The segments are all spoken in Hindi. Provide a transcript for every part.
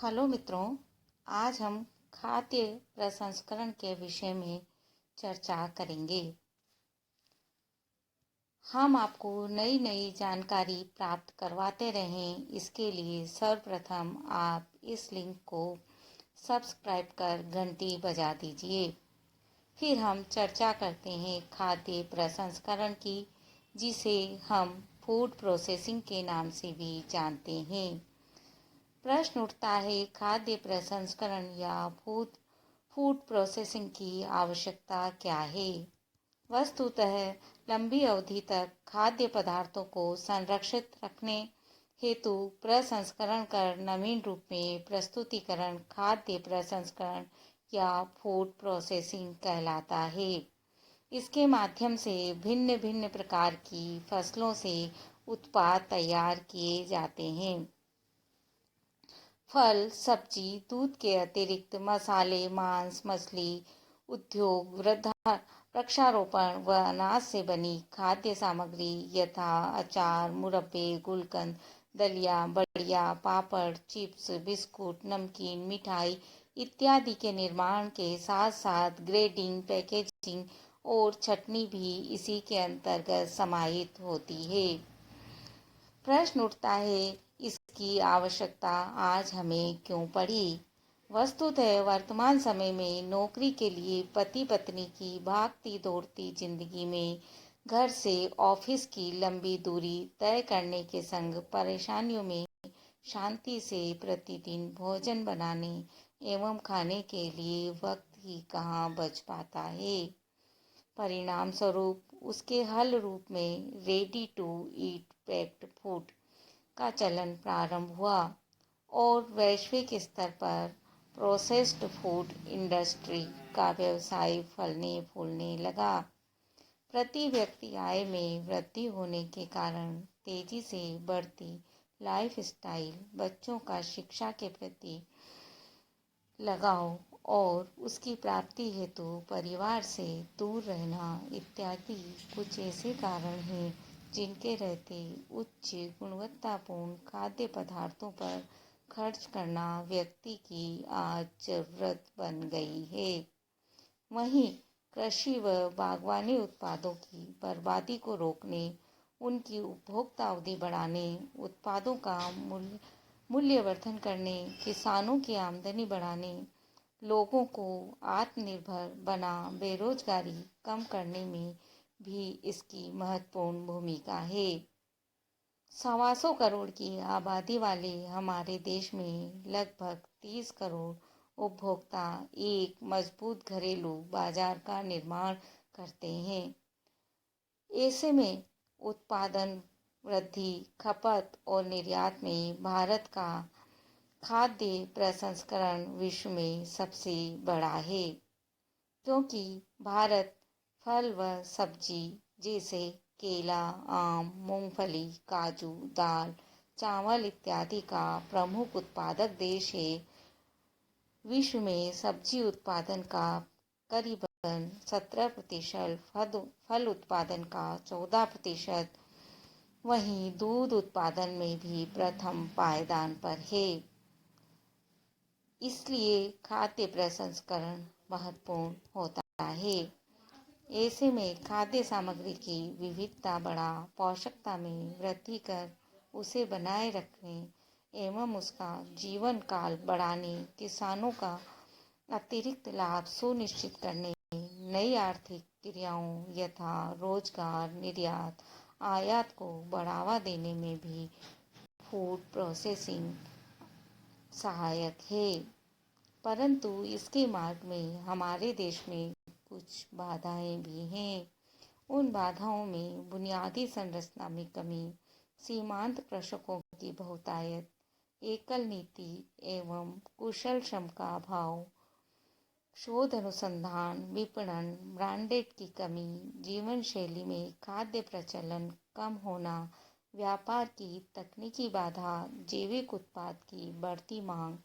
हेलो मित्रों, आज हम खाद्य प्रसंस्करण के विषय में चर्चा करेंगे। हम आपको नई नई जानकारी प्राप्त करवाते रहें, इसके लिए सर्वप्रथम आप इस लिंक को सब्सक्राइब कर घंटी बजा दीजिए। फिर हम चर्चा करते हैं खाद्य प्रसंस्करण की, जिसे हम फूड प्रोसेसिंग के नाम से भी जानते हैं। प्रश्न उठता है, खाद्य प्रसंस्करण या फूड प्रोसेसिंग की आवश्यकता क्या है। वस्तुतः लंबी अवधि तक खाद्य पदार्थों को संरक्षित रखने हेतु प्रसंस्करण कर नवीन रूप में प्रस्तुतिकरण खाद्य प्रसंस्करण या फूड प्रोसेसिंग कहलाता है। इसके माध्यम से भिन्न भिन्न प्रकार की फसलों से उत्पाद तैयार किए जाते हैं। फल, सब्जी, दूध के अतिरिक्त मसाले, मांस, मछली उद्योग, वृक्षारोपण व अनाज से बनी खाद्य सामग्री यथा अचार, मुरब्बे, गुलकंद, दलिया, बड़िया, पापड़, चिप्स, बिस्कुट, नमकीन, मिठाई इत्यादि के निर्माण के साथ साथ ग्रेडिंग, पैकेजिंग और छटनी भी इसी के अंतर्गत समाहित होती है। प्रश्न उठता है, इसकी आवश्यकता आज हमें क्यों पड़ी। वस्तुतः वर्तमान समय में नौकरी के लिए पति पत्नी की भागती दौड़ती जिंदगी में घर से ऑफिस की लंबी दूरी तय करने के संग परेशानियों में शांति से प्रतिदिन भोजन बनाने एवं खाने के लिए वक्त ही कहाँ बच पाता है। परिणाम स्वरूप उसके हल रूप में ready to eat packed food का चलन प्रारंभ हुआ और वैश्विक स्तर पर प्रोसेस्ड फूड इंडस्ट्री का व्यवसाय फलने फूलने लगा। प्रति व्यक्ति आय में वृद्धि होने के कारण तेजी से बढ़ती लाइफस्टाइल, बच्चों का शिक्षा के प्रति लगाव और उसकी प्राप्ति हेतु परिवार से दूर रहना इत्यादि कुछ ऐसे कारण हैं जिनके रहते उच्च गुणवत्तापूर्ण खाद्य पदार्थों पर खर्च करना व्यक्ति की आज जरूरत बन गई है। वहीं कृषि व बागवानी उत्पादों की बर्बादी को रोकने, उनकी उपभोक्ता अवधि बढ़ाने, उत्पादों का मूल्यवर्धन करने, किसानों की आमदनी बढ़ाने, लोगों को आत्मनिर्भर बना बेरोजगारी कम करने में भी इसकी महत्वपूर्ण भूमिका है। 125 करोड़ की आबादी वाले हमारे देश में लगभग 30 करोड़ उपभोक्ता एक मजबूत घरेलू बाजार का निर्माण करते हैं। ऐसे में उत्पादन वृद्धि, खपत और निर्यात में भारत का खाद्य प्रसंस्करण विश्व में सबसे बड़ा है, क्योंकि भारत फल व सब्जी जैसे केला, आम, मूंगफली, काजू, दाल, चावल इत्यादि का प्रमुख उत्पादक देश है। विश्व में सब्जी उत्पादन का करीबन 17%, फल उत्पादन का 14%, वहीं दूध उत्पादन में भी प्रथम पायदान पर है। इसलिए खाद्य प्रसंस्करण महत्वपूर्ण होता है। ऐसे में खाद्य सामग्री की विविधता बढ़ा पोषकता में वृद्धि कर उसे बनाए रखने एवं उसका जीवन काल बढ़ाने, किसानों का अतिरिक्त लाभ सुनिश्चित करने, नई आर्थिक क्रियाओं यथा रोजगार, निर्यात, आयात को बढ़ावा देने में भी फूड प्रोसेसिंग सहायक है। परंतु इसके मार्ग में हमारे देश में कुछ बाधाएं भी हैं। उन बाधाओं में बुनियादी संरचना में कमी, सीमांत कृषकों की बहुतायत, एकल नीति एवं कुशल श्रम का अभाव, शोध अनुसंधान, विपणन, ब्रांडेड की कमी, जीवन शैली में खाद्य प्रचलन कम होना, व्यापार की तकनीकी बाधा, जैविक उत्पाद की बढ़ती मांग,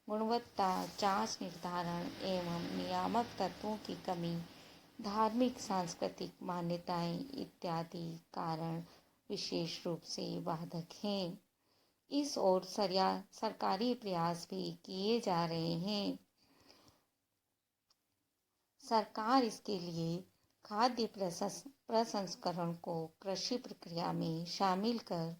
गुणवत्ता जांच निर्धारण एवं नियामक तत्वों की कमी, धार्मिक सांस्कृतिक मान्यताएं इत्यादि कारण विशेष रूप से बाधक हैं। इस ओर सरकारी प्रयास भी किए जा रहे हैं। सरकार इसके लिए खाद्य प्रसंस्करण को कृषि प्रक्रिया में शामिल कर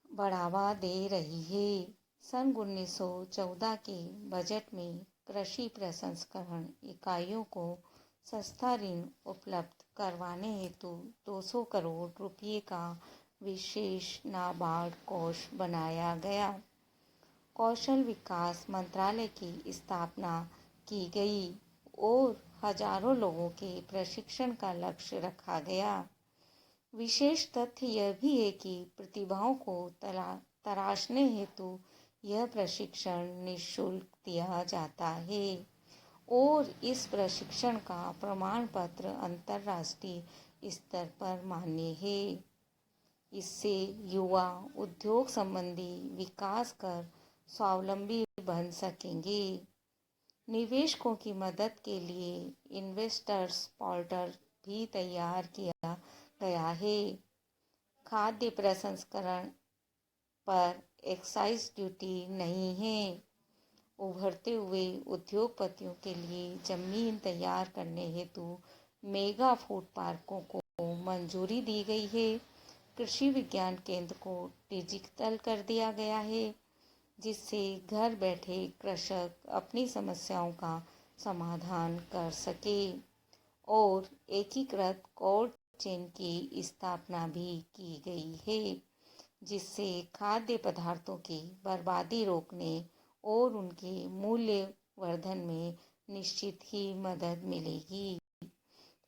बढ़ावा दे रही है। सन 1914 के बजट में कृषि प्रसंस्करण इकाइयों को सस्ता ऋण उपलब्ध करवाने हेतु 200 करोड़ रुपये का विशेष नाबार्ड कोष बनाया गया। कौशल विकास मंत्रालय की स्थापना की गई और हजारों लोगों के प्रशिक्षण का लक्ष्य रखा गया। विशेष तथ्य यह भी है कि प्रतिभाओं को तराशने हेतु यह प्रशिक्षण निःशुल्क दिया जाता है और इस प्रशिक्षण का प्रमाण पत्र अंतर्राष्ट्रीय स्तर पर मान्य है। इससे युवा उद्योग संबंधी विकास कर स्वावलंबी बन सकेंगे। निवेशकों की मदद के लिए इन्वेस्टर्स पोर्टल भी तैयार किया गया है। खाद्य प्रसंस्करण पर एक्साइज ड्यूटी नहीं है। उभरते हुए उद्योगपतियों के लिए जमीन तैयार करने हेतु मेगा फूड पार्कों को मंजूरी दी गई है। कृषि विज्ञान केंद्र को डिजिटल कर दिया गया है, जिससे घर बैठे कृषक अपनी समस्याओं का समाधान कर सके और एकीकृत कोल्ड चेन की स्थापना भी की गई है, जिससे खाद्य पदार्थों की बर्बादी रोकने और उनके मूल्य वर्धन में निश्चित ही मदद मिलेगी।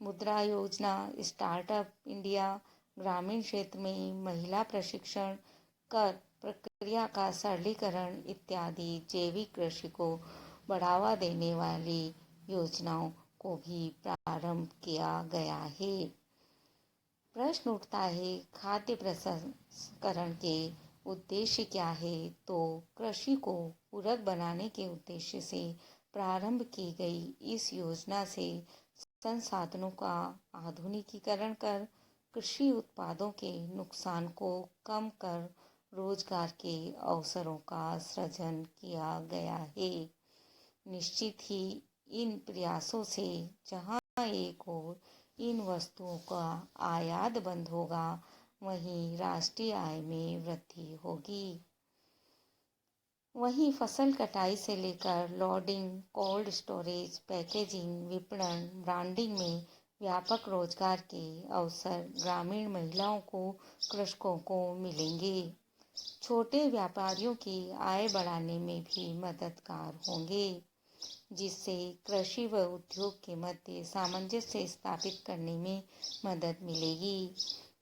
मुद्रा योजना, स्टार्टअप इंडिया, ग्रामीण क्षेत्र में महिला प्रशिक्षण, कर प्रक्रिया का सरलीकरण इत्यादि जैविक कृषि को बढ़ावा देने वाली योजनाओं को भी प्रारंभ किया गया है। प्रश्न उठता है, खाद्य प्रसंस्करण के उद्देश्य क्या है? तो कृषि को पूरक बनाने के उद्देश्य से प्रारंभ की गई इस योजना से संसाधनों का आधुनिकीकरण कर कृषि उत्पादों के नुकसान को कम कर रोजगार के अवसरों का सृजन किया गया है। निश्चित ही इन प्रयासों से जहां एक ओर इन वस्तुओं का आयात बंद होगा, वहीं राष्ट्रीय आय में वृद्धि होगी। वहीं फसल कटाई से लेकर लोडिंग, कोल्ड स्टोरेज, पैकेजिंग, विपणन, ब्रांडिंग में व्यापक रोजगार के अवसर ग्रामीण महिलाओं को, कृषकों को मिलेंगे। छोटे व्यापारियों की आय बढ़ाने में भी मददगार होंगे, जिससे कृषि व उद्योग के मध्य सामंजस्य स्थापित करने में मदद मिलेगी।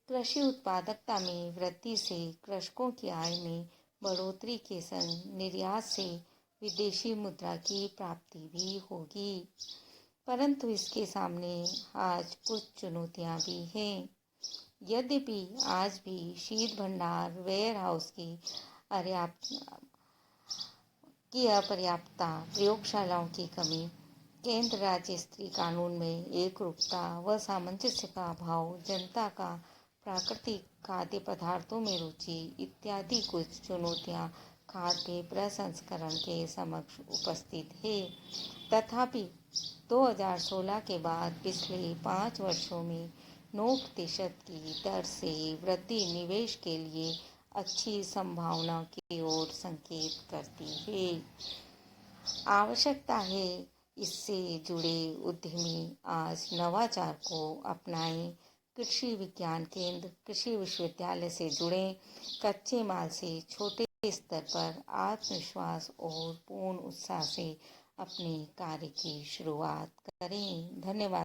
कृषि उत्पादकता में वृद्धि से कृषकों की आय में बढ़ोतरी के संग निर्यात से विदेशी मुद्रा की प्राप्ति भी होगी। परंतु इसके सामने आज कुछ चुनौतियां भी हैं। यद्यपि आज भी शीत भंडार, वेयर हाउस की अपर्याप्तता, प्रयोगशालाओं की कमी, केंद्र राज्य स्तरीय कानून में एकरूपता व सामंजस्य का अभाव, जनता का प्राकृतिक खाद्य पदार्थों में रुचि इत्यादि कुछ चुनौतियां खाद्य प्रसंस्करण के समक्ष उपस्थित है। तथापि 2016 के बाद पिछले 5 वर्षों में 9% की दर से वृद्धि निवेश के लिए अच्छी संभावना की ओर संकेत करती है। आवश्यकता है इससे जुड़े उद्यमी आज नवाचार को अपनाएं, कृषि विज्ञान केंद्र, कृषि विश्वविद्यालय से जुड़ें, कच्चे माल से छोटे स्तर पर आत्मविश्वास और पूर्ण उत्साह से अपने कार्य की शुरुआत करें। धन्यवाद।